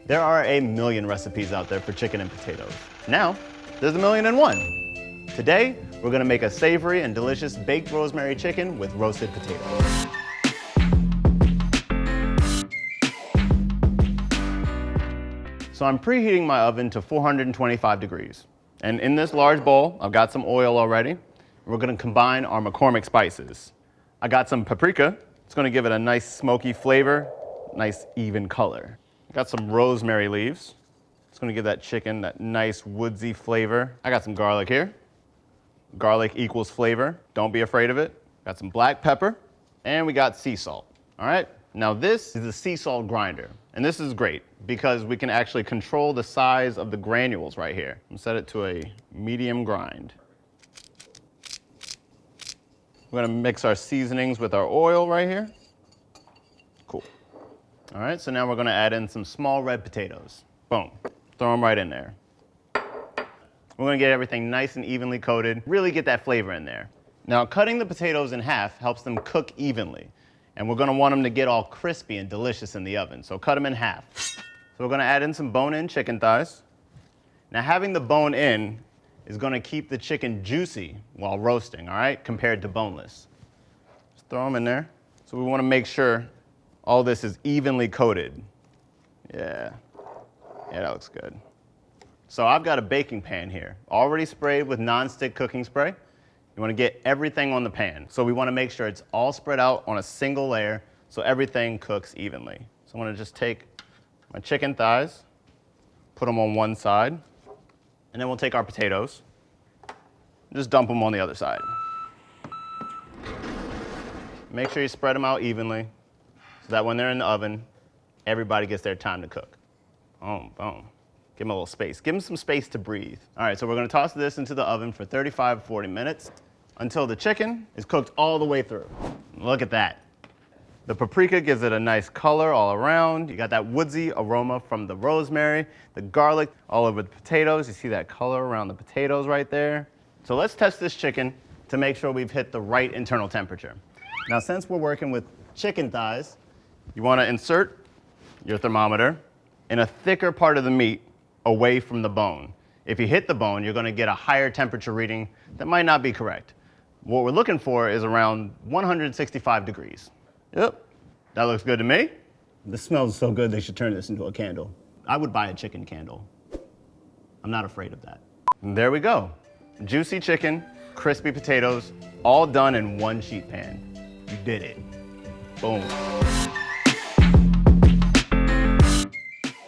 There are a million recipes out there for chicken and potatoes. Now, there's 1,000,001. Today, we're gonna make a savory and delicious baked rosemary chicken with roasted potatoes. So I'm preheating my oven to 425 degrees. And in this large bowl, I've got some oil already. We're gonna combine our McCormick spices. I got some paprika. It's gonna give it a nice smoky flavor, nice even color. I got some rosemary leaves. It's gonna give that chicken that nice woodsy flavor. I got some garlic here. Garlic equals flavor. Don't be afraid of it. Got some black pepper, and we got sea salt. All right? Now this is a sea salt grinder, and this is great because we can actually control the size of the granules right here. I'm gonna set it to a medium grind. We're gonna mix our seasonings with our oil right here. Cool. All right, so now we're gonna add in some small red potatoes. Boom, throw them right in there. We're gonna get everything nice and evenly coated, really get that flavor in there. Now, cutting the potatoes in half helps them cook evenly, and we're gonna want them to get all crispy and delicious in the oven, so cut them in half. So we're gonna add in some bone-in chicken thighs. Now, having the bone in is gonna keep the chicken juicy while roasting, all right, compared to boneless. Just throw them in there. So we wanna make sure all this is evenly coated. Yeah, that looks good. So I've got a baking pan here, already sprayed with non-stick cooking spray. You wanna get everything on the pan. So we wanna make sure it's all spread out on a single layer so everything cooks evenly. So I'm gonna just take my chicken thighs, put them on one side, and then we'll take our potatoes, and just dump them on the other side. Make sure you spread them out evenly so that when they're in the oven, everybody gets their time to cook. Boom, boom. Give them a little space. Give them some space to breathe. All right, so we're gonna toss this into the oven for 35 to 40 minutes until the chicken is cooked all the way through. Look at that. The paprika gives it a nice color all around. You got that woodsy aroma from the rosemary, the garlic all over the potatoes. You see that color around the potatoes right there. So let's test this chicken to make sure we've hit the right internal temperature. Now, since we're working with chicken thighs, you wanna insert your thermometer in a thicker part of the meat away from the bone. If you hit the bone, you're gonna get a higher temperature reading that might not be correct. What we're looking for is around 165 degrees. Yep, that looks good to me. This smells so good, they should turn this into a candle. I would buy a chicken candle. I'm not afraid of that. And there we go. Juicy chicken, crispy potatoes, all done in one sheet pan. You did it. Boom.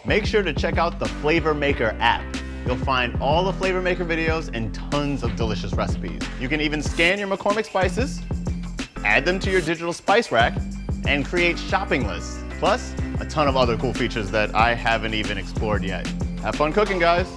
Make sure to check out the Flavor Maker app. You'll find all the Flavor Maker videos and tons of delicious recipes. You can even scan your McCormick spices, add them to your digital spice rack, and create shopping lists. Plus, a ton of other cool features that I haven't even explored yet. Have fun cooking, guys.